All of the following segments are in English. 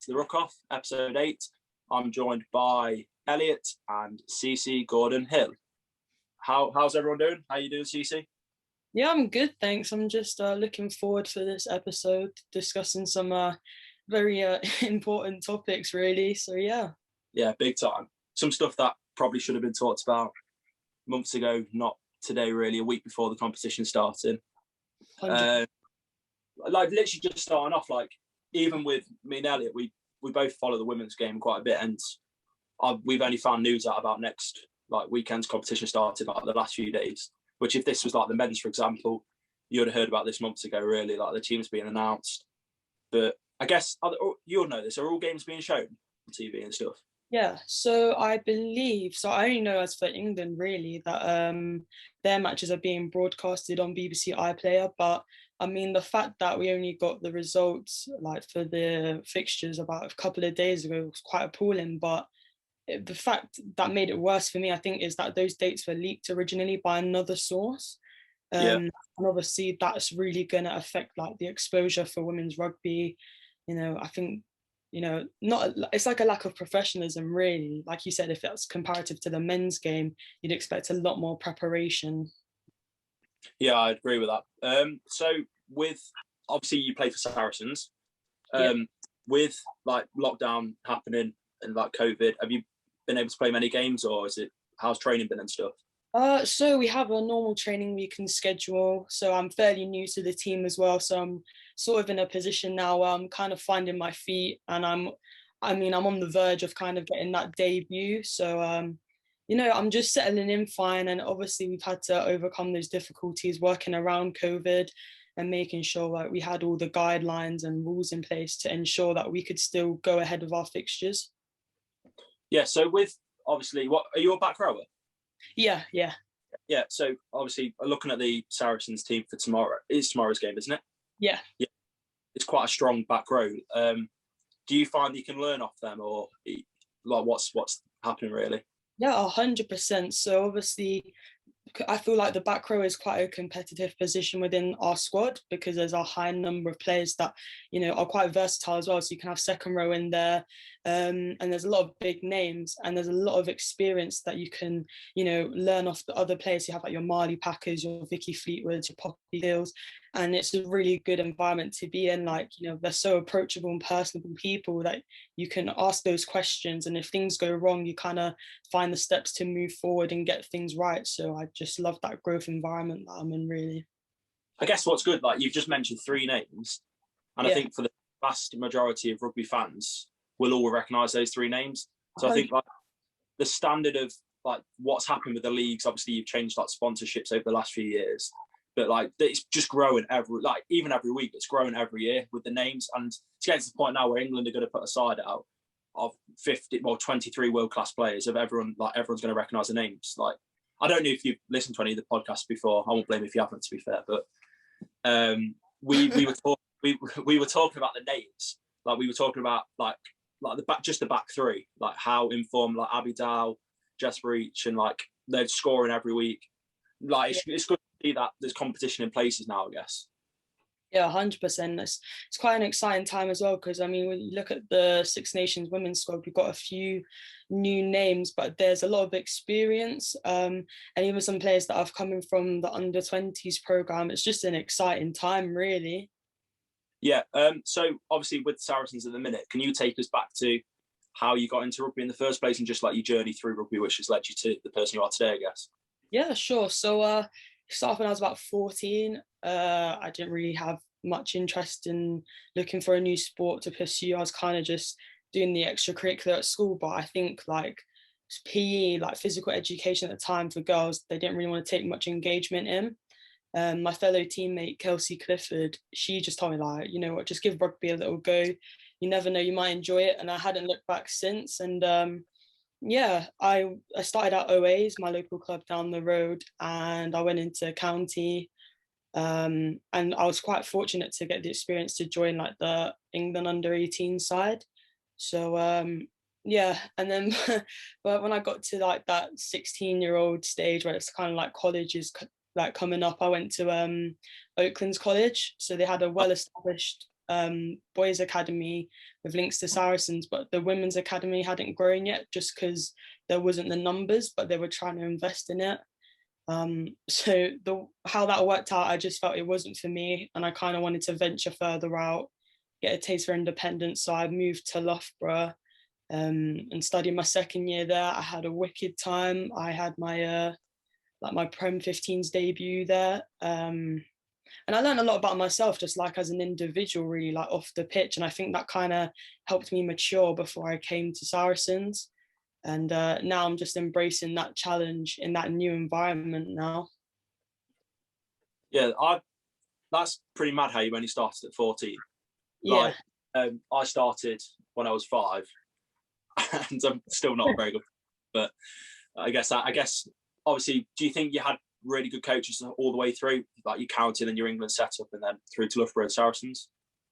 the Ruck Off, episode 8. I'm joined by Elliot and Cece Gordon-Hill. How's everyone doing? How you doing, Cece? Yeah, I'm good, thanks. I'm just looking forward for this episode, discussing some very important topics, really. So yeah. Yeah, big time. Some stuff that probably should have been talked about months ago, not today, really, a week before the competition started. Like literally just starting off, like even with me and Elliot, we both follow the women's game quite a bit, and we've only found news out about next like weekend's competition started like the last few days. Which if this was like the men's, for example, you would have heard about this months ago. Really, like the teams being announced. But I guess you'll know this. Are all games being shown on TV and stuff? Yeah, so I believe, so I only know as for England really that their matches are being broadcasted on BBC iPlayer, but I mean the fact that we only got the results like for the fixtures about a couple of days ago was quite appalling. But the fact that made it worse for me, I think, is that those dates were leaked originally by another source. Yeah. And obviously that's really going to affect like the exposure for women's rugby. I think, not it's like a lack of professionalism, really. Like you said, if that's comparative to the men's game, you'd expect a lot more preparation. Yeah, I agree with that. So with obviously you play for Saracens. With like lockdown happening and like COVID, have you been able to play many games, or how's training been and stuff? So we have a normal training we can schedule. So I'm fairly new to the team as well. So I'm sort of in a position now where I'm kind of finding my feet, and I'm on the verge of kind of getting that debut. So I'm just settling in fine. And obviously we've had to overcome those difficulties working around COVID and making sure that we had all the guidelines and rules in place to ensure that we could still go ahead with our fixtures. Yeah. So with obviously, what are you a back rower? Yeah. Yeah. So obviously, looking at the Saracens team for tomorrow, it's tomorrow's game, isn't it? Yeah. Yeah. It's quite a strong back row. Do you find you can learn off them, or like what's happening really? Yeah, 100%. So obviously, I feel like the back row is quite a competitive position within our squad because there's a high number of players that, are quite versatile as well. So you can have second row in there, and there's a lot of big names, and there's a lot of experience that you can, learn off the other players. You have like your Marley Packers, your Vicky Fleetwoods, your Poppy Hills, and it's a really good environment to be in. Like, they're so approachable and personable people that you can ask those questions, and if things go wrong, you kind of find the steps to move forward and get things right. So I just love that growth environment that I'm in, really. I guess what's good, like you've just mentioned 3 names, and I think for the vast majority of rugby fans, we'll all recognise those 3 names. So I think like the standard of like what's happened with the leagues, obviously you've changed like sponsorships over the last few years, but like it's just growing even every week, it's growing every year with the names, and it's getting to the point now where England are going to put a side out of 23 world-class players of everyone's going to recognise the names. Like, I don't know if you've listened to any of the podcasts before. I won't blame if you haven't, to be fair. But we were talking about the names. Like we were talking about like the back 3, like how informed like Abby Dow, Jess Breach, and like they're scoring every week. Like it's good to see that there's competition in places now, I guess. Yeah, 100%. It's quite an exciting time as well because, I mean, when you look at the Six Nations women's squad, we've got a few new names, but there's a lot of experience, and even some players that have come in from the under-20s program. It's just an exciting time, really. Yeah, so obviously with Saracens at the minute, can you take us back to how you got into rugby in the first place and just like your journey through rugby, which has led you to the person you are today, I guess? Yeah, sure. So started when I was about 14. I didn't really have much interest in looking for a new sport to pursue. I was kind of just doing the extracurricular at school, but I think like PE, like physical education at the time for girls, they didn't really want to take much engagement in. My fellow teammate Kelsey Clifford, she just told me like, you know what, just give rugby a little go. You never know, you might enjoy it. And I hadn't looked back since. And I started at OAs, my local club down the road, and I went into county. And I was quite fortunate to get the experience to join like the England under-18 side. So and then but when I got to like that 16-year-old stage where it's kind of like college is like coming up, I went to Oakland's college. So they had a well-established boys academy with links to Saracens, but the women's academy hadn't grown yet just because there wasn't the numbers, but they were trying to invest in it. So how that worked out, I just felt it wasn't for me, and I kind of wanted to venture further out, get a taste for independence. So I moved to Loughborough and studied my second year there. I had a wicked time. I had my my Prem 15s debut there. And I learned a lot about myself, just like as an individual, really, like off the pitch. And I think that kind of helped me mature before I came to Saracens. And now I'm just embracing that challenge in that new environment now. Yeah, that's pretty mad how you only started at 14. Yeah. Like, I started when I was 5, and I'm still not very good. But I guess obviously, do you think you had really good coaches all the way through, like you counted and your England setup, and then through to Loughborough and Saracens?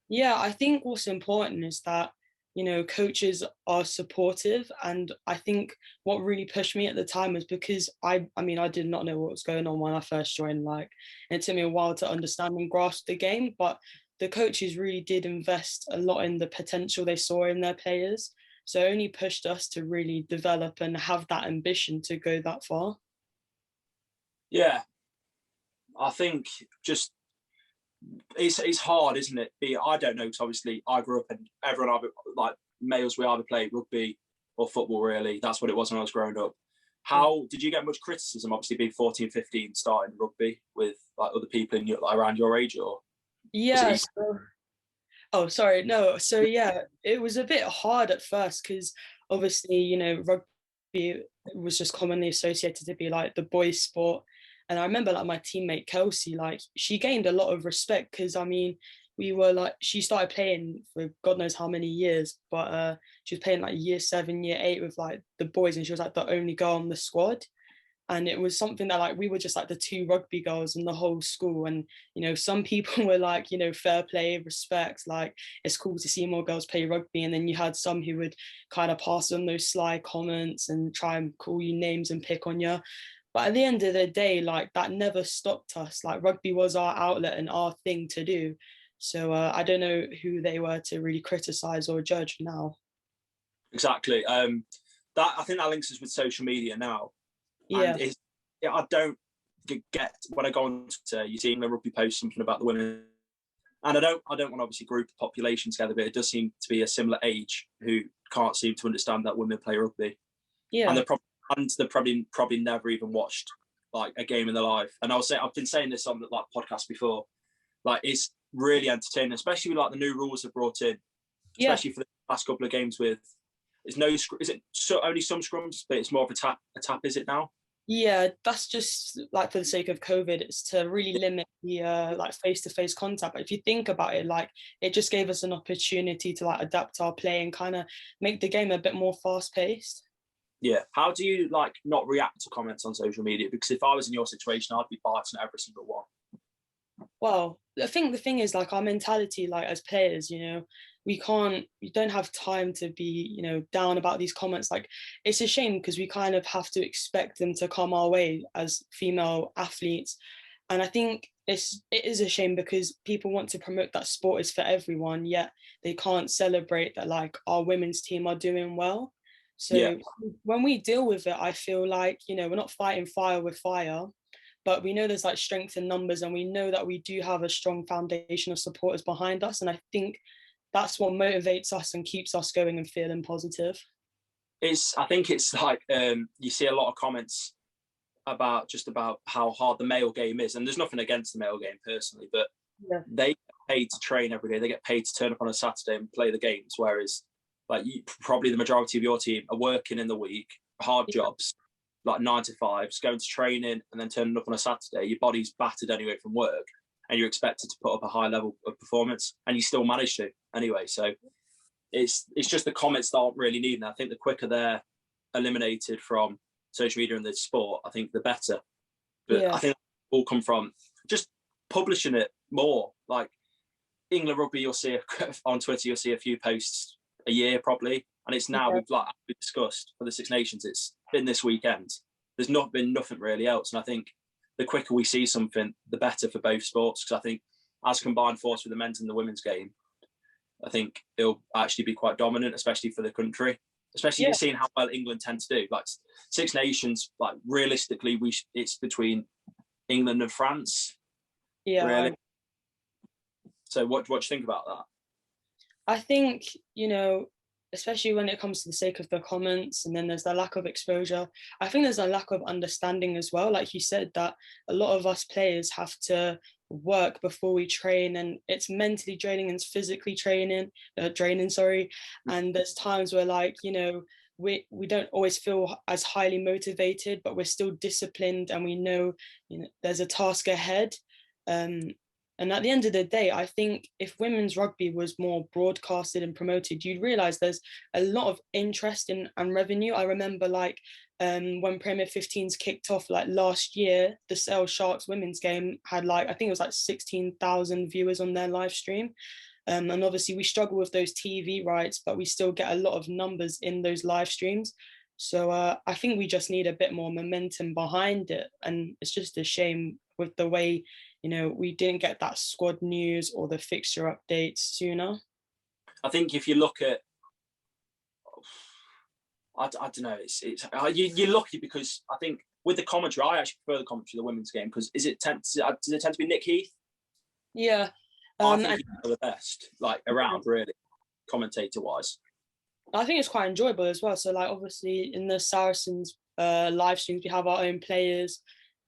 Yeah, I think what's important is that, you know, coaches are supportive. And I think what really pushed me at the time was because I mean, I did not know what was going on when I first joined, like, and it took me a while to understand and grasp the game, but the coaches really did invest a lot in the potential they saw in their players. So it only pushed us to really develop and have that ambition to go that far. Yeah, I think just it's hard, isn't it? I don't know, because obviously I grew up and everyone like males, we either play rugby or football. Really, that's what it was when I was growing up. How did you get much criticism? Obviously, being 14, 15, starting rugby with like other people in around your age, or Yeah. Oh, sorry. No. So yeah, it was a bit hard at first because obviously, you know, rugby was just commonly associated to be like the boys' sport. And I remember like my teammate Kelsey, like she gained a lot of respect because I mean, we were like, she started playing for God knows how many years, but she was playing like year 7, year 8 with like the boys, and she was like the only girl on the squad. And it was something that like we were just like the 2 rugby girls in the whole school. And you know, some people were like, you know, fair play, respect, like it's cool to see more girls play rugby. And then you had some who would kind of pass on those sly comments and try and call you names and pick on you. But at the end of the day, like that never stopped us. Like rugby was our outlet and our thing to do. So I don't know who they were to really criticize or judge now. exactly. That I think that links us with social media now. Yeah. And I don't get when I go on to you see England rugby post something about the women, and I don't want to obviously group the population together, but it does seem to be a similar age who can't seem to understand that women play rugby. Yeah. And they're probably never even watched like a game in their life. And I've been saying this on the like podcast before, like it's really entertaining, especially with like the new rules they've brought in, especially for the last couple of games with is it only some scrums, but it's more of a tap, is it now? Yeah, that's just like for the sake of COVID, it's to really limit the like face-to-face contact. But if you think about it, like it just gave us an opportunity to like adapt our play and kind of make the game a bit more fast-paced. Yeah. How do you like not react to comments on social media? Because if I was in your situation, I'd be biting every single one. Well, I think the thing is like our mentality, like as players, you know, we don't have time to be, you know, down about these comments. Like it's a shame because we kind of have to expect them to come our way as female athletes. And I think it is a shame because people want to promote that sport is for everyone, yet they can't celebrate that like our women's team are doing well. Yeah. So when we deal with it, I feel like, you know, we're not fighting fire with fire, but we know there's like strength in numbers, and we know that we do have a strong foundation of supporters behind us. And I think that's what motivates us and keeps us going and feeling positive. I think it's like you see a lot of comments about how hard the male game is, and there's nothing against the male game personally, but they get paid to train every day. They get paid to turn up on a Saturday and play the games, whereas like probably the majority of your team are working in the week, hard jobs, like 9 to 5s, going to training and then turning up on a Saturday. Your body's battered anyway from work, and you're expected to put up a high level of performance, and you still manage to anyway. So it's just the comments that aren't really needed. I think the quicker they're eliminated from social media and the sport, I think the better. But I think it all come from just publishing it more. Like England rugby, you'll see on Twitter, you'll see a few posts a year probably, and it's now we've discussed for the Six Nations. It's been this weekend. There's not been nothing really else, and I think the quicker we see something, the better for both sports. Because I think as combined force with the men's and the women's game, I think it'll actually be quite dominant, especially for the country. Especially seeing how well England tend to do. Like Six Nations, like realistically, it's between England and France. Yeah. Really. So what do you think about that? I think, you know, especially when it comes to the sake of the comments, and then there's the lack of exposure. I think there's a lack of understanding as well. Like you said, that a lot of us players have to work before we train, and it's mentally draining and it's physically draining, sorry. And there's times where, like, you know, we don't always feel as highly motivated, but we're still disciplined, and we know, you know, there's a task ahead. And at the end of the day, I think if women's rugby was more broadcasted and promoted, you'd realize there's a lot of interest in and revenue. I remember, like, when Premier 15s kicked off, like last year, the HAAWK women's game had, like, I think it was like 16,000 viewers on their live stream. And obviously we struggle with those TV rights, but we still get a lot of numbers in those live streams. So I think we just need a bit more momentum behind it. And it's just a shame with the way, you know, we didn't get that squad news or the fixture updates sooner. I think if you look at, I don't know, you're lucky, because I think with the commentary, I actually prefer the commentary of the women's game, because does it tend to be Nick Heath? Yeah. I think he's the best, like, around, really, commentator-wise. I think it's quite enjoyable as well. So, like, obviously in the Saracens live streams, we have our own players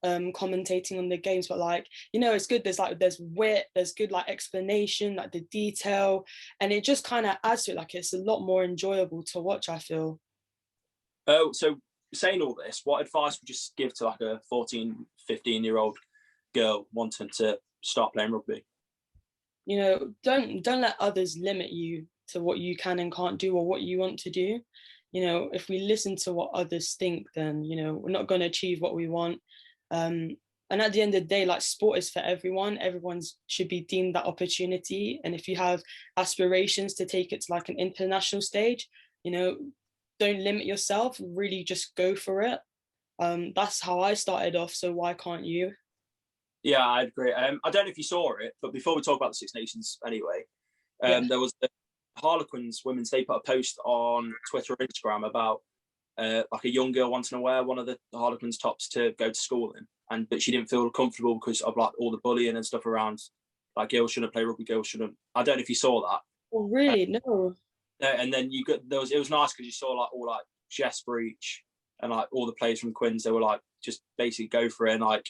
commentating on the games, but, like, you know, it's good. There's wit, there's good, like, explanation, like the detail, and it just kind of adds to it. Like, it's a lot more enjoyable to watch, I feel. Oh, so saying all this, what advice would you give to, like, a 14, 15-year-old girl wanting to start playing rugby? You know, don't let others limit you to what you can and can't do, or what you want to do. You know, if we listen to what others think, then, you know, we're not going to achieve what we want. And at the end of the day, like, sport is for everyone. Everyone's should be deemed that opportunity. And if you have aspirations to take it to, like, an international stage, you know, don't limit yourself, really just go for it. That's how I started off, so why can't you? Yeah, I agree. I don't know if you saw it, but before we talk about the Six Nations anyway, there was the Harlequins women's, they put a post on Twitter or Instagram about like a young girl wanting to wear one of the Harlequins tops to go to school in, but she didn't feel comfortable because of, like, all the bullying and stuff around, like, girls shouldn't play rugby, girls shouldn't. I don't know if you saw that. Oh, really? No. And then it was nice because you saw, like, all, like, Jess Breach and, like, all the players from Quins, they were like, just basically go for it and, like,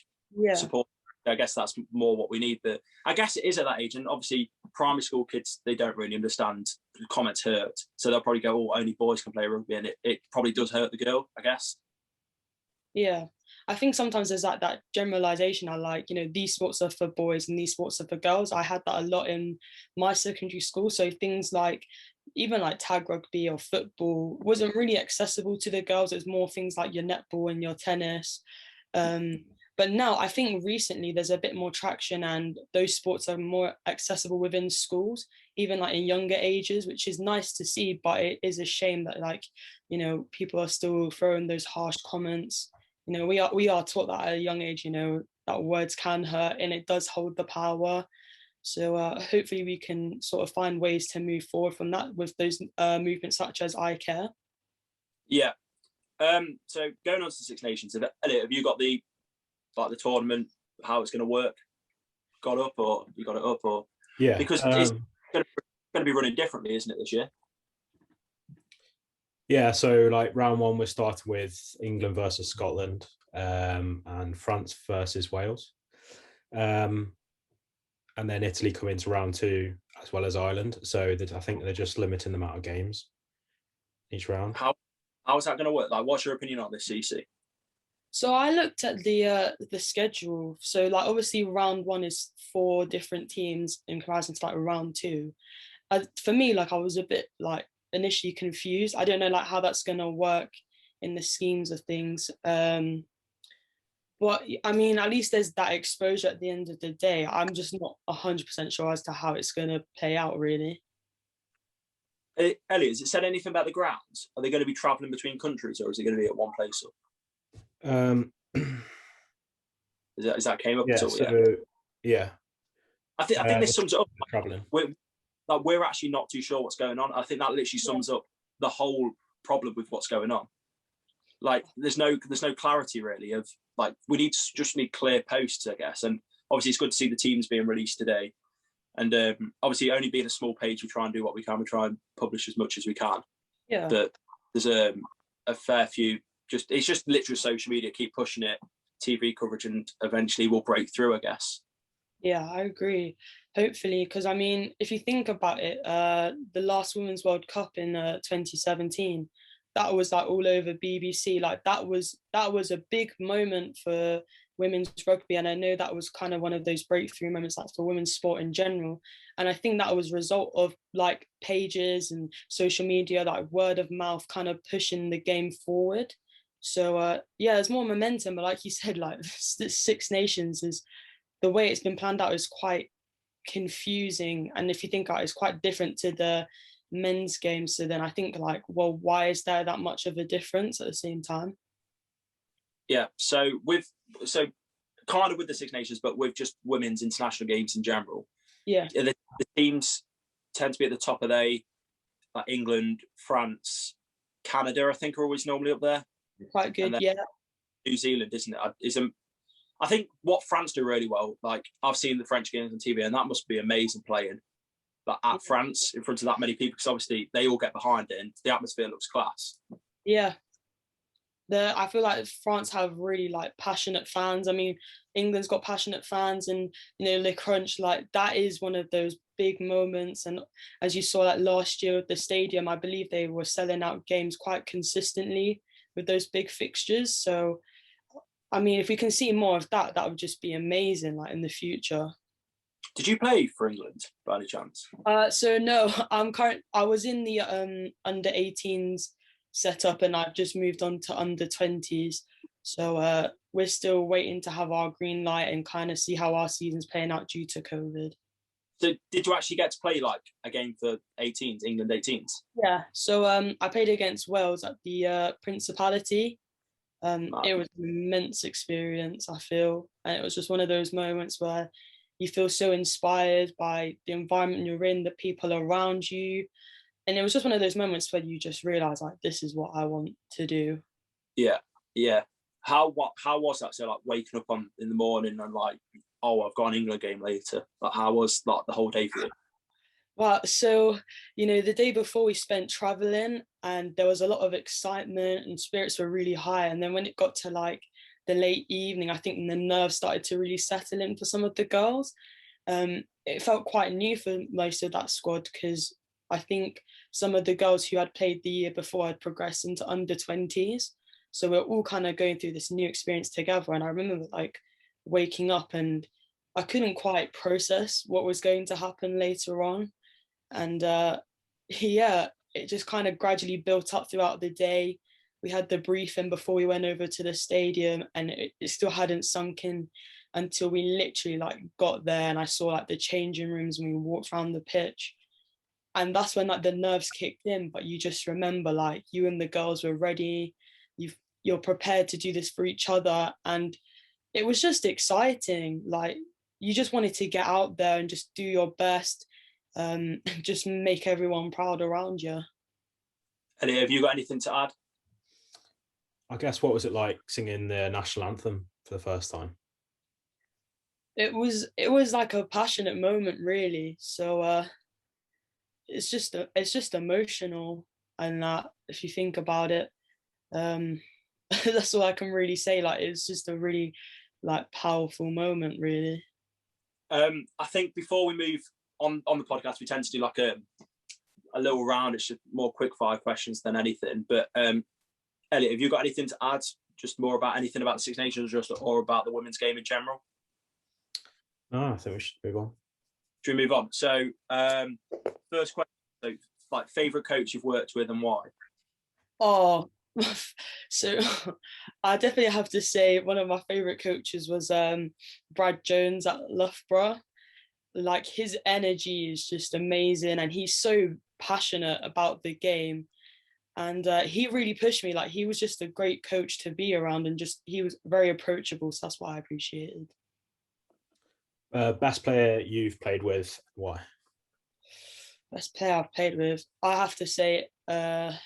support. I guess that's more what we need. But I guess it is at that age, and obviously primary school kids, they don't really understand comments hurt, so they'll probably go, "Oh, only boys can play rugby," and it probably does hurt the girl, I guess. Yeah, I think sometimes there's that generalization. I like, you know, these sports are for boys and these sports are for girls. I had that a lot in my secondary school. So things like, even like tag rugby or football wasn't really accessible to the girls. It's more things like your netball and your tennis. But now I think recently there's a bit more traction, and those sports are more accessible within schools, even like in younger ages, which is nice to see. But it is a shame that, like, you know, people are still throwing those harsh comments. You know, we are taught that at a young age, you know, that words can hurt and it does hold the power. So hopefully we can sort of find ways to move forward from that with those movements such as I Care. Yeah. So going on to the Six Nations, Elliot, have you got the tournament, how it's going to work, got up, or you got it up, or? Yeah, because it's going to be running differently, isn't it, this year? Yeah, so, like, round one, we're starting with England versus Scotland, and France versus Wales, and then Italy come into round two, as well as Ireland. So I think they're just limiting the amount of games each round. How is that going to work? Like, what's your opinion on this, Cece? So I looked at the schedule. So, like, obviously round one is 4 different teams in comparison to, like, round two. For me, like, I was a bit, like, initially confused. I don't know, like, how that's gonna work in the schemes of things. But I mean, at least there's that exposure at the end of the day. I'm just not 100% sure as to how it's gonna play out, really. Elliot, has it said anything about the grounds? Are they going to be travelling between countries, or is it going to be at one place? Is that came up at all? So, yeah. I think this sums it up. Traveling. like we're actually not too sure what's going on. I think that literally sums up the whole problem with what's going on. Like there's no clarity really of like we just need clear posts, I guess. And obviously it's good to see the teams being released today. And obviously only being a small page, we try and do what we can. We try and publish as much as we can. Yeah. But there's a fair few. It's just literally social media. Keep pushing it, TV coverage, and eventually we'll break through, I guess. Yeah, I agree. Hopefully, because I mean, if you think about it, the last Women's World Cup in 2017, that was like all over BBC. Like that was a big moment for women's rugby, and I know that was kind of one of those breakthrough moments like for women's sport in general. And I think that was a result of like pages and social media, like word of mouth, kind of pushing the game forward. So yeah, there's more momentum. But like you said, like the Six Nations is the way it's been planned out is quite confusing, and if you think about it, it's quite different to the men's game. So then I think like, well, why is there that much of a difference at the same time? Yeah, so kind of with the Six Nations, but with just women's international games in general. Yeah, the teams tend to be at the top of like England, France, Canada, I think are always normally up there. Quite good. Yeah, New Zealand, isn't it? I think what France do really well, like I've seen the French games on TV, and that must be amazing playing. But at France, in front of that many people, because obviously they all get behind it, and the atmosphere looks class. Yeah, I feel like France have really like passionate fans. I mean, England's got passionate fans, and you know, Le Crunch, like that is one of those big moments. And as you saw like last year with the stadium, I believe they were selling out games quite consistently with those big fixtures. So I mean, if we can see more of that, that would just be amazing, like in the future. Did you play for England by any chance? So no, I was in the under 18s setup, and I've just moved on to under 20s. So we're still waiting to have our green light and kind of see how our season's playing out due to COVID. So did you actually get to play like a game for 18s, England 18s? Yeah. So I played against Wales at the Principality. It was an immense experience, I feel, and it was just one of those moments where you feel so inspired by the environment you're in, the people around you, and it was just one of those moments where you just realize like this is what I want to do. Yeah. How was that? So like waking up in the morning and like, oh, I've got an England game later. Like how was like the whole day for you? Well, so, you know, the day before we spent traveling, and there was a lot of excitement and spirits were really high. And then when it got to like the late evening, I think the nerves started to really settle in for some of the girls. It felt quite new for most of that squad, because I think some of the girls who had played the year before had progressed into under 20s. So we're all kind of going through this new experience together. And I remember like waking up and I couldn't quite process what was going to happen later on. And yeah, it just kind of gradually built up throughout the day. We had the briefing before we went over to the stadium, and it still hadn't sunk in until we literally like got there and I saw like the changing rooms and we walked around the pitch. And that's when like the nerves kicked in, but you just remember like you and the girls were ready. You're prepared to do this for each other, and it was just exciting. Like you just wanted to get out there and just do your best. Just make everyone proud around you. Elliot, have you got anything to add? I guess, what was it like singing the national anthem for the first time? It was like a passionate moment, really. So it's just emotional, and that if you think about it, that's all I can really say. Like it's just a really like powerful moment, really. I think before we move on the podcast, we tend to do like a little round. It's just more quick fire questions than anything. But Elliot, have you got anything to add? Just more about anything about the Six Nations, or about the women's game in general? No, I think we should move on. Should we move on? So first question, so like favourite coach you've worked with and why? Oh, so I definitely have to say one of my favourite coaches was Brad Jones at Loughborough. Like his energy is just amazing, and he's so passionate about the game, and he really pushed me. Like he was just a great coach to be around, and just he was very approachable, so that's what I appreciated. Best player you've played with, why? Best player I've played with, I have to say, well,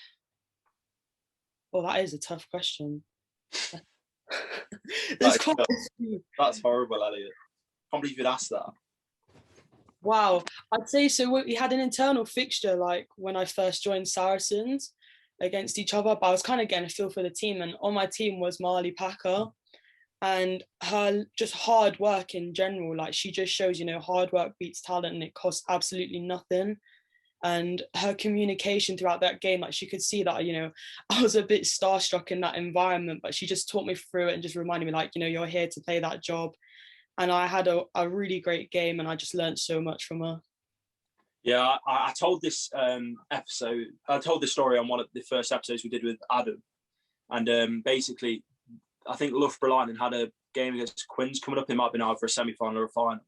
that is a tough question. There's quite a few. That's horrible, Elliot. I can't believe you'd ask that. Wow, I'd say so. We had an internal fixture like when I first joined Saracens against each other, but I was kind of getting a feel for the team, and on my team was Marley Packer, and her just hard work in general. Like she just shows, you know, hard work beats talent, and it costs absolutely nothing. And her communication throughout that game, like she could see that, you know, I was a bit starstruck in that environment, but she just taught me through it and just reminded me, like, you know, you're here to play that job. And I had a really great game, and I just learned so much from her. Yeah, I told this episode, I told this story on one of the first episodes we did with Adam. And basically, I think Loughborough Lightning had a game against Quins coming up. It might have been either a semi-final or a final.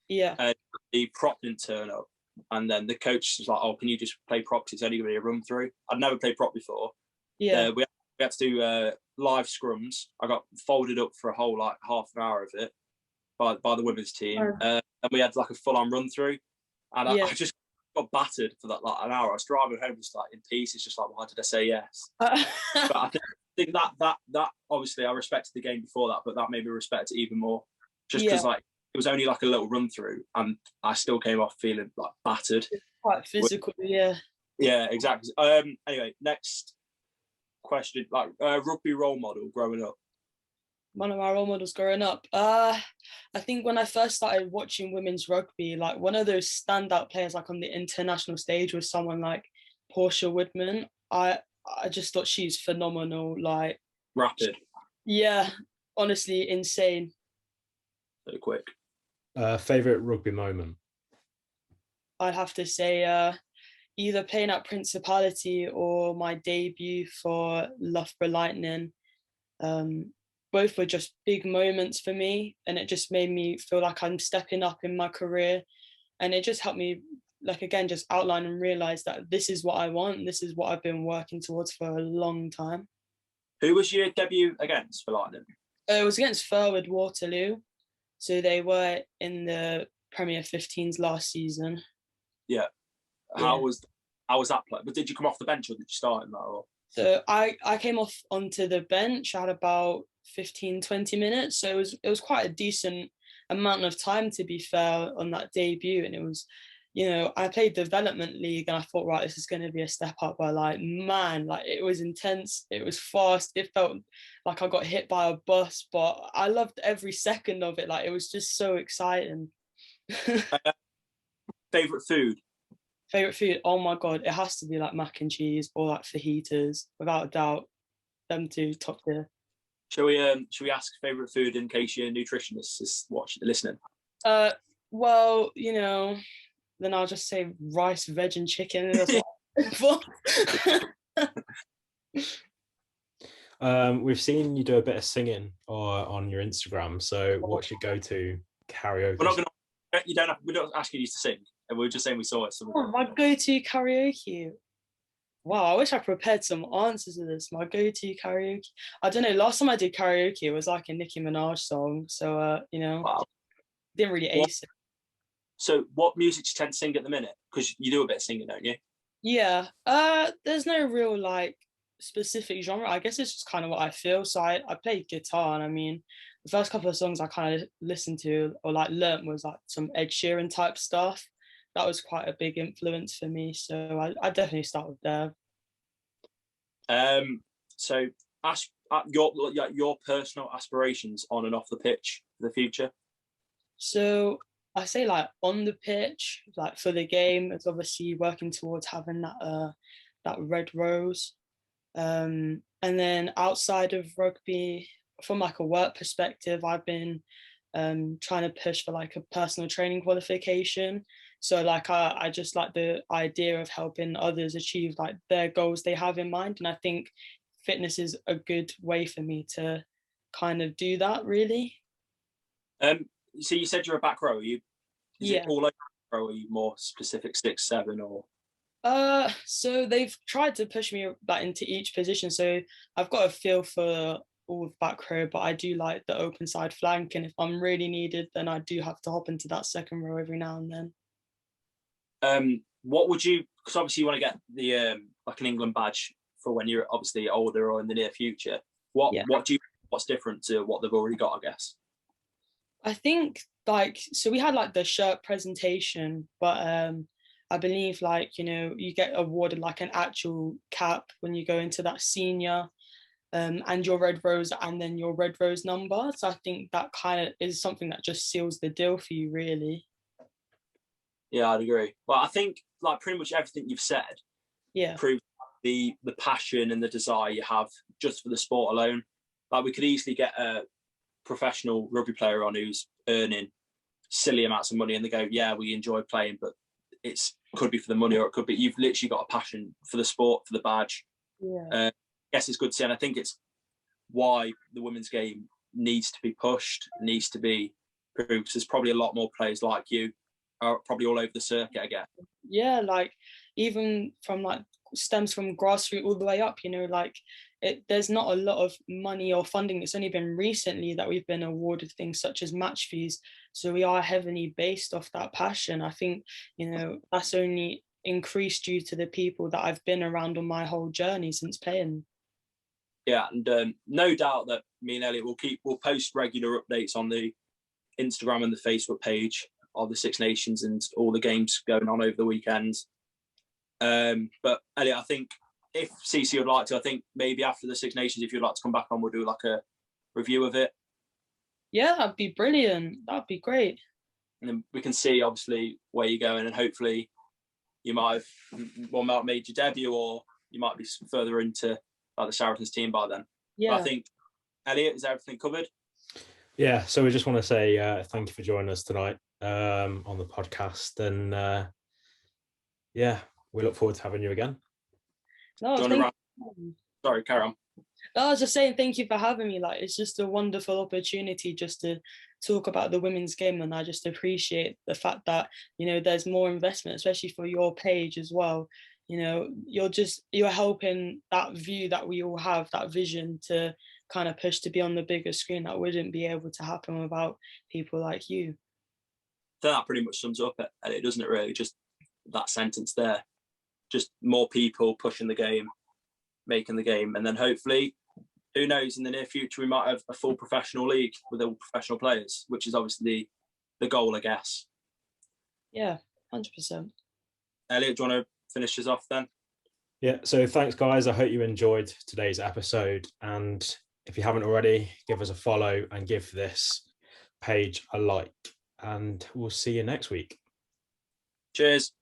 Yeah. The prop didn't turn up. And then the coach was like, oh, can you just play prop? It's only going to be a run through. I'd never played prop before. Yeah. We had to do live scrums. I got folded up for a whole like half an hour of it by the women's team. And we had like a full-on run through. And I just got battered for that like an hour. I was driving home just like in pieces, just like, why did I say yes? But I think that obviously I respected the game before that, but that made me respect it even more. Just because like it was only like a little run through, and I still came off feeling like battered. It's quite physical, yeah. Yeah, exactly. Anyway, next question: like rugby role model growing up. One of my role models growing up. I think when I first started watching women's rugby, like one of those standout players, like on the international stage, was someone like Portia Woodman. I just thought she's phenomenal. Like rapid. Yeah, honestly, insane. So quick. Favorite rugby moment? I'd have to say either playing at Principality or my debut for Loughborough Lightning. Both were just big moments for me, and it just made me feel like I'm stepping up in my career, and it just helped me, like, again, just outline and realize that this is what I want. This is what I've been working towards for a long time. Who was your debut against for Lightning? It was against Furwood Waterloo. So they were in the Premier 15s last season. Yeah. How was that play? But did you come off the bench or did you start in that? Or? So I came off onto the bench. I had about 15, 20 minutes. So it was quite a decent amount of time, to be fair, on that debut. And it was, you know, I played development league and I thought, right, this is going to be a step up. But like, man, like it was intense. It was fast. It felt like I got hit by a bus, but I loved every second of it. Like it was just so exciting. Favorite food? Favorite food? Oh my God, it has to be like mac and cheese or like fajitas, without a doubt. Them two, top tier. Shall we ask favorite food in case your nutritionist is listening? Well, you know, then I'll just say rice, veg, and chicken. That's what We've seen you do a bit of singing on your Instagram. So what's your go-to karaoke? We're not asking you to sing, and we're just saying we saw it. Oh, my go-to karaoke. Wow, I wish I prepared some answers to this. My go-to karaoke. I don't know. Last time I did karaoke, it was like a Nicki Minaj song. So, you know, wow. Didn't really ace it. So, what music do you tend to sing at the minute? Because you do a bit of singing, don't you? Yeah. There's no real like specific genre. I guess it's just kind of what I feel. So I play guitar, and I mean, the first couple of songs I kind of listened to or like learnt was like some Ed Sheeran type stuff. That was quite a big influence for me. So I definitely start with there. So your personal aspirations on and off the pitch for the future. So I say like on the pitch, like for the game, it's obviously working towards having that red rose. And then outside of rugby, from like a work perspective, I've been trying to push for like a personal training qualification. So like I just like the idea of helping others achieve like their goals they have in mind. And I think fitness is a good way for me to kind of do that, really. So you said you're a back row. Is it all over the row, or are you more specific 6, 7 or? So they've tried to push me back into each position. So I've got a feel for all of back row, but I do like the open side flank. And if I'm really needed, then I do have to hop into that second row every now and then. what would you? Because obviously you want to get the like an England badge for when you're obviously older or in the near future. What do you? What's different to what they've already got? I guess. I think so we had like the shirt presentation, but I believe like, you know, you get awarded like an actual cap when you go into that senior, and your red rose and then your red rose number. So I think that kind of is something that just seals the deal for you, really. Yeah, I'd agree. Well, I think like pretty much everything you've said proves the passion and the desire you have just for the sport alone. Like we could easily get a professional rugby player on who's earning silly amounts of money and they go, yeah, we enjoy playing, but could be for the money, or it could be you've literally got a passion for the sport, for the badge. I guess it's good to see, and I think it's why the women's game needs to be pushed, needs to be proved. There's probably a lot more players like you are probably all over the circuit, I guess. Yeah, like even from like stems from grassroots all the way up, you know, like there's not a lot of money or funding. It's only been recently that we've been awarded things such as match fees. So we are heavily based off that passion. I think, you know, that's only increased due to the people that I've been around on my whole journey since playing. Yeah, and no doubt that me and Elliot will post regular updates on the Instagram and the Facebook page of the Six Nations and all the games going on over the weekend. But Elliot, I think if Cece would like to, I think maybe after the Six Nations, if you'd like to come back on, we'll do like a review of it. Yeah, that'd be brilliant. That'd be great. And then we can see obviously where you're going, and hopefully you might have made your debut, or you might be further into like the Saracens team by then. Yeah. But I think, Elliot, is everything covered? Yeah, so we just want to say thank you for joining us tonight on the podcast, and yeah, we look forward to having you again. Sorry, carry on. I was just saying thank you for having me. Like, it's just a wonderful opportunity just to talk about the women's game, and I just appreciate the fact that, you know, there's more investment, especially for your page as well. You know, you're helping that view that we all have, that vision to kind of push to be on the bigger screen. That wouldn't be able to happen without people like you. That pretty much sums up it, doesn't it, really? Just that sentence there. Just more people pushing the game, making the game, and then hopefully, who knows, in the near future we might have a full professional league with all professional players, which is obviously the goal, I guess. Yeah, 100%. Elliot, do you want to finish us off then? Yeah, so thanks guys. I hope you enjoyed today's episode, and if you haven't already, give us a follow and give this page a like, and we'll see you next week. Cheers.